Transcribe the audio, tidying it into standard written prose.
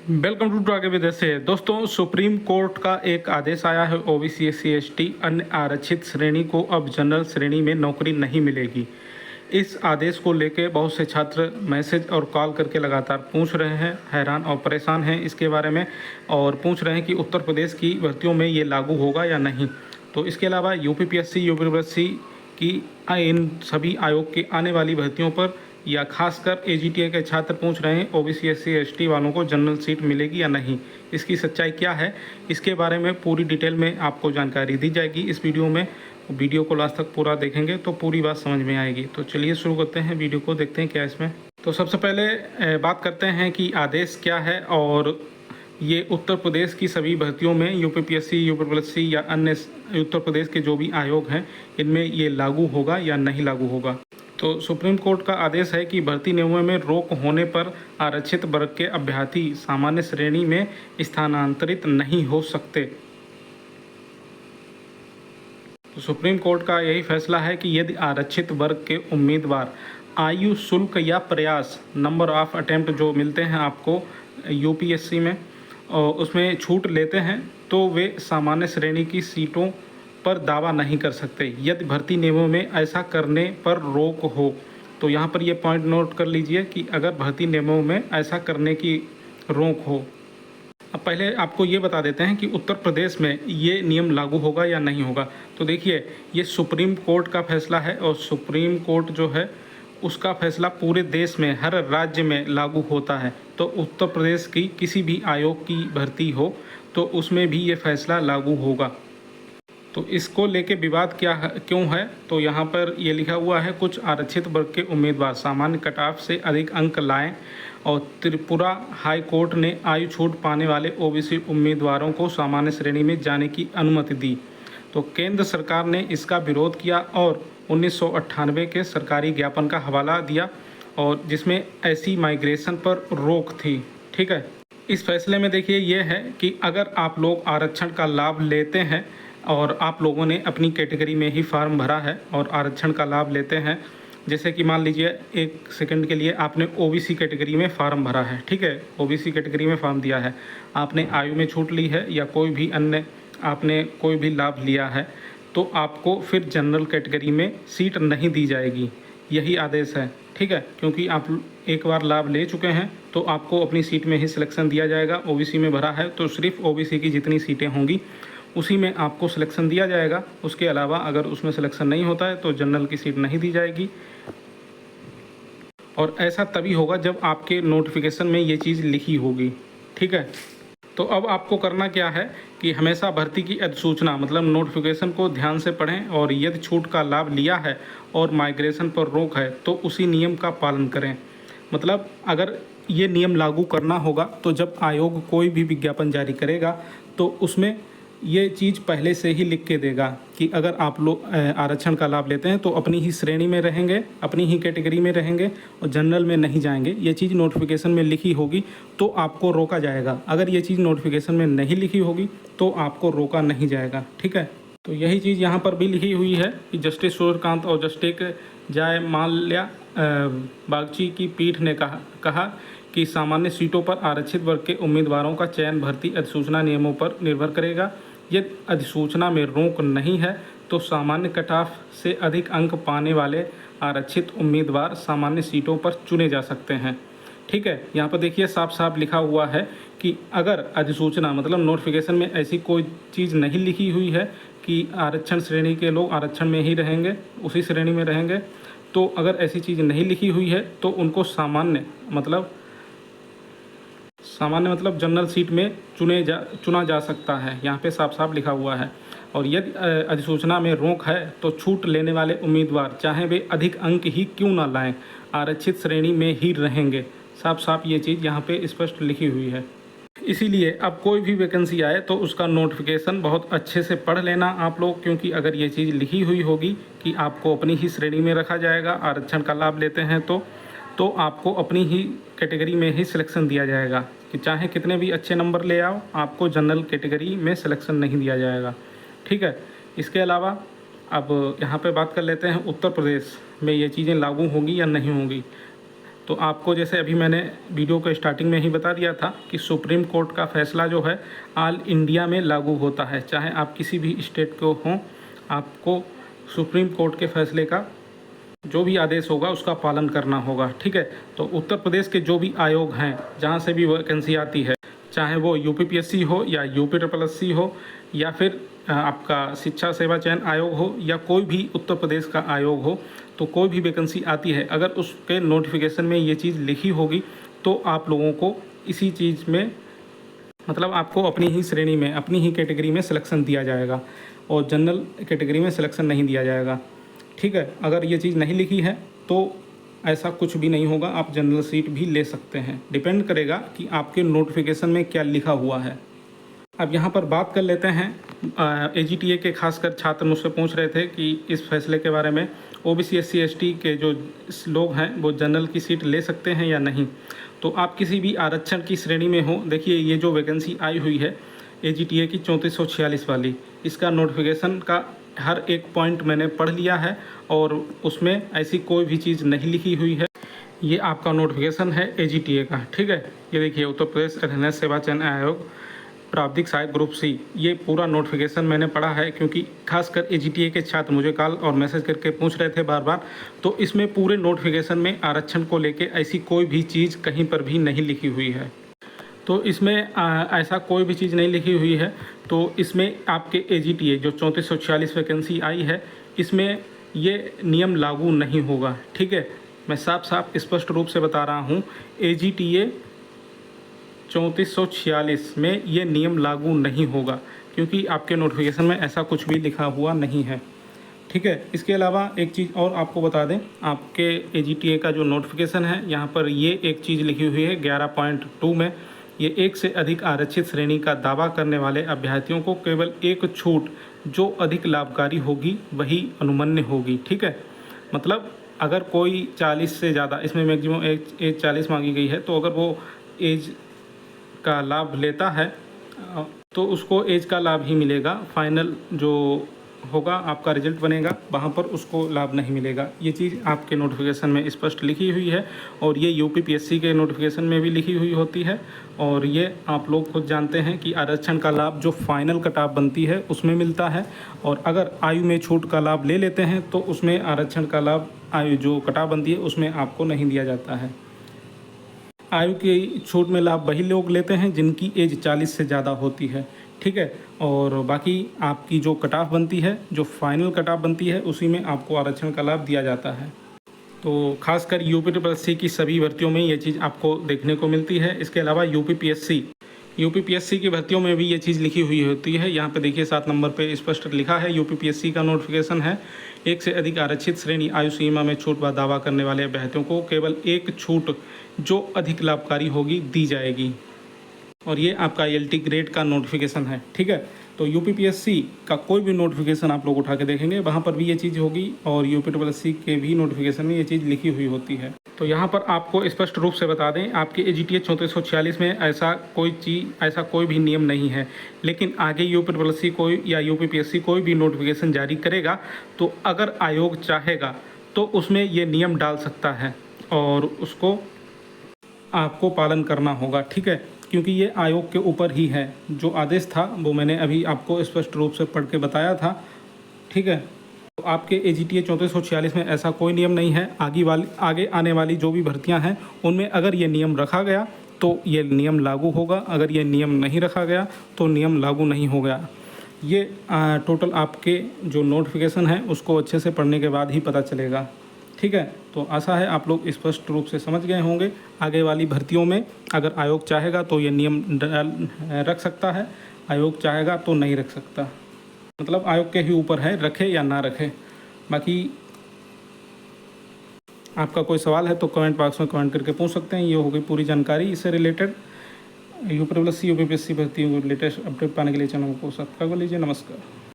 Welcome to आगे विदेश से दोस्तों, सुप्रीम कोर्ट का एक आदेश आया है। ओबीसी एससी एसटी अन्य आरक्षित श्रेणी को अब जनरल श्रेणी में नौकरी नहीं मिलेगी। इस आदेश को लेकर बहुत से छात्र मैसेज और कॉल करके लगातार पूछ रहे हैं, हैरान और परेशान हैं इसके बारे में, और पूछ रहे हैं कि उत्तर प्रदेश की भर्तियों में ये लागू होगा या नहीं। तो इसके अलावा यूपीपीएससी यूपीपीएससी की इन सभी आयोग की आने वाली भर्तियों पर या खासकर एजीटीए के छात्र पूछ रहे हैं ओबीसी एससी एसटी वालों को जनरल सीट मिलेगी या नहीं, इसकी सच्चाई क्या है, इसके बारे में पूरी डिटेल में आपको जानकारी दी जाएगी इस वीडियो में। वीडियो को लास्ट तक पूरा देखेंगे तो पूरी बात समझ में आएगी। तो चलिए शुरू करते हैं वीडियो को, देखते हैं क्या इसमें। तो सबसे पहले बात करते हैं कि आदेश क्या है और ये उत्तर प्रदेश की सभी भर्तियों में यूपीपीएससी यूपीपीएससी या अन्य उत्तर प्रदेश के जो भी आयोग हैं इनमें ये लागू होगा या नहीं लागू होगा। तो सुप्रीम कोर्ट का आदेश है कि भर्ती नियमों में रोक होने पर आरक्षित वर्ग के अभ्यर्थी सामान्य श्रेणी में स्थानांतरित नहीं हो सकते। तो सुप्रीम कोर्ट का यही फैसला है कि यदि आरक्षित वर्ग के उम्मीदवार आयु शुल्क या प्रयास नंबर ऑफ अटेम्प्ट जो मिलते हैं आपको यूपीएससी में और उसमें छूट लेते हैं तो वे सामान्य श्रेणी की सीटों पर दावा नहीं कर सकते यदि भर्ती नियमों में ऐसा करने पर रोक हो। तो यहाँ पर ये पॉइंट नोट कर लीजिए कि अगर भर्ती नियमों में ऐसा करने की रोक हो। अब पहले आपको ये बता देते हैं कि उत्तर प्रदेश में ये नियम लागू होगा या नहीं होगा। तो देखिए, ये सुप्रीम कोर्ट का फैसला है और सुप्रीम कोर्ट जो है उसका फैसला पूरे देश में हर राज्य में लागू होता है। तो उत्तर प्रदेश की किसी भी आयोग की भर्ती हो तो उसमें भी ये फैसला लागू होगा। तो इसको लेके विवाद क्यों है, तो यहाँ पर ये लिखा हुआ है कुछ आरक्षित वर्ग के उम्मीदवार सामान्य कट ऑफ से अधिक अंक लाएं और त्रिपुरा हाई कोर्ट ने आयु छूट पाने वाले ओबीसी उम्मीदवारों को सामान्य श्रेणी में जाने की अनुमति दी। तो केंद्र सरकार ने इसका विरोध किया और 1998 के सरकारी ज्ञापन का हवाला दिया और जिसमें ऐसी माइग्रेशन पर रोक थी। ठीक है, इस फैसले में देखिए ये है कि अगर आप लोग आरक्षण का लाभ लेते हैं और आप लोगों ने अपनी कैटेगरी में ही फॉर्म भरा है और आरक्षण का लाभ लेते हैं, जैसे कि मान लीजिए एक सेकंड के लिए आपने ओबीसी कैटेगरी में फॉर्म भरा है, ठीक है, ओबीसी कैटेगरी में फॉर्म दिया है, आपने आयु में छूट ली है या कोई भी अन्य आपने कोई भी लाभ लिया है, तो आपको फिर जनरल कैटेगरी में सीट नहीं दी जाएगी। यही आदेश है, ठीक है, क्योंकि आप एक बार लाभ ले चुके हैं तो आपको अपनी सीट में ही सिलेक्शन दिया जाएगा। ओबीसी में भरा है तो सिर्फ ओबीसी की जितनी सीटें होंगी उसी में आपको सिलेक्शन दिया जाएगा। उसके अलावा अगर उसमें सिलेक्शन नहीं होता है तो जनरल की सीट नहीं दी जाएगी। और ऐसा तभी होगा जब आपके नोटिफिकेशन में ये चीज़ लिखी होगी। ठीक है, तो अब आपको करना क्या है कि हमेशा भर्ती की अधिसूचना मतलब नोटिफिकेशन को ध्यान से पढ़ें और यदि छूट का लाभ लिया है और माइग्रेशन पर रोक है तो उसी नियम का पालन करें। मतलब अगर ये नियम लागू करना होगा तो जब आयोग कोई भी विज्ञापन जारी करेगा तो उसमें ये चीज़ पहले से ही लिख के देगा कि अगर आप लोग आरक्षण का लाभ लेते हैं तो अपनी ही श्रेणी में रहेंगे, अपनी ही कैटेगरी में रहेंगे और जनरल में नहीं जाएंगे। ये चीज़ नोटिफिकेशन में लिखी होगी तो आपको रोका जाएगा। अगर ये चीज़ नोटिफिकेशन में नहीं लिखी होगी तो आपको रोका नहीं जाएगा। ठीक है, तो यही चीज़ यहाँ पर भी लिखी हुई है कि जस्टिस सूर्यकांत और जस्टिस जयमाल्या बागची की पीठ ने कहा कि सामान्य सीटों पर आरक्षित वर्ग के उम्मीदवारों का चयन भर्ती अधिसूचना नियमों पर निर्भर करेगा। यदि अधिसूचना में रोक नहीं है तो सामान्य कट ऑफ से अधिक अंक पाने वाले आरक्षित उम्मीदवार सामान्य सीटों पर चुने जा सकते हैं। ठीक है, यहाँ पर देखिए साफ साफ लिखा हुआ है कि अगर अधिसूचना मतलब नोटिफिकेशन में ऐसी कोई चीज़ नहीं लिखी हुई है कि आरक्षण श्रेणी के लोग आरक्षण में ही रहेंगे, उसी श्रेणी में रहेंगे, तो अगर ऐसी चीज़ नहीं लिखी हुई है तो उनको सामान्य मतलब जनरल सीट में चुना जा सकता है। यहाँ पे साफ साफ लिखा हुआ है। और यदि अधिसूचना में रोक है तो छूट लेने वाले उम्मीदवार चाहे वे अधिक अंक ही क्यों ना लाएं, आरक्षित श्रेणी में ही रहेंगे। साफ साफ ये चीज़ यहाँ पे स्पष्ट लिखी हुई है। इसीलिए अब कोई भी वैकेंसी आए तो उसका नोटिफिकेशन बहुत अच्छे से पढ़ लेना आप लोग, क्योंकि अगर ये चीज़ लिखी हुई होगी कि आपको अपनी ही श्रेणी में रखा जाएगा, आरक्षण का लाभ लेते हैं तो आपको अपनी ही कैटेगरी में ही सिलेक्शन दिया जाएगा कि चाहे कितने भी अच्छे नंबर ले आओ, आपको जनरल कैटेगरी में सिलेक्शन नहीं दिया जाएगा। ठीक है, इसके अलावा अब यहाँ पे बात कर लेते हैं उत्तर प्रदेश में ये चीज़ें लागू होंगी या नहीं होंगी। तो आपको जैसे अभी मैंने वीडियो के स्टार्टिंग में ही बता दिया था कि सुप्रीम कोर्ट का फैसला जो है ऑल इंडिया में लागू होता है, चाहे आप किसी भी स्टेट को हों, आपको सुप्रीम कोर्ट के फैसले का जो भी आदेश होगा उसका पालन करना होगा। ठीक है, तो उत्तर प्रदेश के जो भी आयोग हैं, जहाँ से भी वैकेंसी आती है, चाहे वो यूपीपीएससी हो या यूपीएससी हो या फिर आपका शिक्षा सेवा चयन आयोग हो या कोई भी उत्तर प्रदेश का आयोग हो, तो कोई भी वैकेंसी आती है, अगर उसके नोटिफिकेशन में ये चीज़ लिखी होगी तो आप लोगों को इसी चीज़ में मतलब आपको अपनी ही श्रेणी में, अपनी ही कैटेगरी में सिलेक्शन दिया जाएगा और जनरल कैटेगरी में सिलेक्शन नहीं दिया जाएगा। ठीक है, अगर ये चीज़ नहीं लिखी है तो ऐसा कुछ भी नहीं होगा, आप जनरल सीट भी ले सकते हैं। डिपेंड करेगा कि आपके नोटिफिकेशन में क्या लिखा हुआ है। अब यहाँ पर बात कर लेते हैं AGTA के खासकर छात्र मुझसे पूछ रहे थे कि इस फैसले के बारे में OBC SC ST के जो लोग हैं वो जनरल की सीट ले सकते हैं या नहीं। तो आप किसी भी आरक्षण की श्रेणी में हो, देखिए ये जो वैकेंसी आई हुई है AGTA की 3446 वाली, इसका नोटिफिकेशन का हर एक पॉइंट मैंने पढ़ लिया है और उसमें ऐसी कोई भी चीज़ नहीं लिखी हुई है। ये आपका नोटिफिकेशन है AGTA का। ठीक है, ये देखिए उत्तर प्रदेश अधीनस्थ सेवा चयन आयोग प्रावधिक सहायक ग्रुप C, ये पूरा नोटिफिकेशन मैंने पढ़ा है क्योंकि खासकर AGTA के छात्र मुझे कॉल और मैसेज करके पूछ रहे थे बार बार। तो इसमें पूरे नोटिफिकेशन में आरक्षण को लेके ऐसी कोई भी चीज़ कहीं पर भी नहीं लिखी हुई है। तो इसमें ऐसा कोई भी चीज़ नहीं लिखी हुई है। तो इसमें आपके AGTA जो 3446 वैकेंसी आई है, इसमें ये नियम लागू नहीं होगा। ठीक है, मैं साफ साफ स्पष्ट रूप से बता रहा हूँ, AGTA 3446 में ये नियम लागू नहीं होगा क्योंकि आपके नोटिफिकेशन में ऐसा कुछ भी लिखा हुआ नहीं है। ठीक है, इसके अलावा एक चीज़ और आपको बता दें, आपके AGTA का जो नोटिफिकेशन है यहाँ पर ये एक चीज़ लिखी हुई है 11.2 में, ये एक से अधिक आरक्षित श्रेणी का दावा करने वाले अभ्यर्थियों को केवल एक छूट जो अधिक लाभकारी होगी वही अनुमन्य होगी। ठीक है, मतलब अगर कोई 40 से ज़्यादा, इसमें मैक्सिमम एज 40 मांगी गई है, तो अगर वो एज का लाभ लेता है तो उसको एज का लाभ ही मिलेगा। फाइनल जो होगा आपका रिजल्ट बनेगा वहाँ पर उसको लाभ नहीं मिलेगा। ये चीज़ आपके नोटिफिकेशन में स्पष्ट लिखी हुई है और ये यूपीपीएससी के नोटिफिकेशन में भी लिखी हुई होती है। और ये आप लोग खुद जानते हैं कि आरक्षण का लाभ जो फाइनल कट ऑफ बनती है उसमें मिलता है, और अगर आयु में छूट का लाभ ले लेते हैं तो उसमें आरक्षण का लाभ आयु जो कट ऑफ बनती है उसमें आपको नहीं दिया जाता है। आयु की छूट में लाभ वही लोग लेते हैं जिनकी एज 40 से ज़्यादा होती है। ठीक है, और बाकी आपकी जो कट ऑफ बनती है, जो फाइनल कट ऑफ बनती है, उसी में आपको आरक्षण का लाभ दिया जाता है। तो खासकर यूपीपीएससी की सभी भर्तियों में ये चीज़ आपको देखने को मिलती है। इसके अलावा यूपीपीएससी की भर्तियों में भी ये चीज़ लिखी हुई होती है। यहाँ पे देखिए 7 नंबर पे स्पष्ट लिखा है, यूपीपीएससी का नोटिफिकेशन है, एक से अधिक आरक्षित श्रेणी आयु सीमा में छूट व दावा करने वाले अभ्यर्थियों को केवल एक छूट जो अधिक लाभकारी होगी दी जाएगी। और ये आपका LT ग्रेड का नोटिफिकेशन है। ठीक है, तो यूपीपीएससी का कोई भी नोटिफिकेशन आप लोग उठा के देखेंगे वहाँ पर भी ये चीज़ होगी, और यूपीपीएससी के भी नोटिफिकेशन में ये चीज़ लिखी हुई होती है। तो यहाँ पर आपको स्पष्ट रूप से बता दें, आपके AGTA 3446 में ऐसा कोई भी नियम नहीं है। लेकिन आगे यूपीपीएससी कोई या यूपीपीएससी कोई भी नोटिफिकेशन जारी करेगा तो अगर आयोग चाहेगा तो उसमें ये नियम डाल सकता है और उसको आपको पालन करना होगा। ठीक है, क्योंकि ये आयोग के ऊपर ही है। जो आदेश था वो मैंने अभी आपको स्पष्ट रूप से पढ़ के बताया था। ठीक है, तो आपके AGTA 3446 में ऐसा कोई नियम नहीं है। आगे आने वाली जो भी भर्तियां हैं उनमें अगर ये नियम रखा गया तो ये नियम लागू होगा, अगर ये नियम नहीं रखा गया तो नियम लागू नहीं हो गया। ये टोटल आपके जो नोटिफिकेशन है उसको अच्छे से पढ़ने के बाद ही पता चलेगा। ठीक है, तो आशा है आप लोग स्पष्ट रूप से समझ गए होंगे। आगे वाली भर्तियों में अगर आयोग चाहेगा तो ये नियम रख सकता है, आयोग चाहेगा तो नहीं रख सकता। मतलब आयोग के ही ऊपर है, रखे या ना रखे। बाकी आपका कोई सवाल है तो कमेंट बॉक्स में कमेंट करके पूछ सकते हैं। ये हो गई पूरी जानकारी इससे रिलेटेड। यूपीपीएससी भर्तियों को लेटेस्ट अपडेट पाने के लिए चैनल को सब्सक्राइब कर लीजिए। नमस्कार।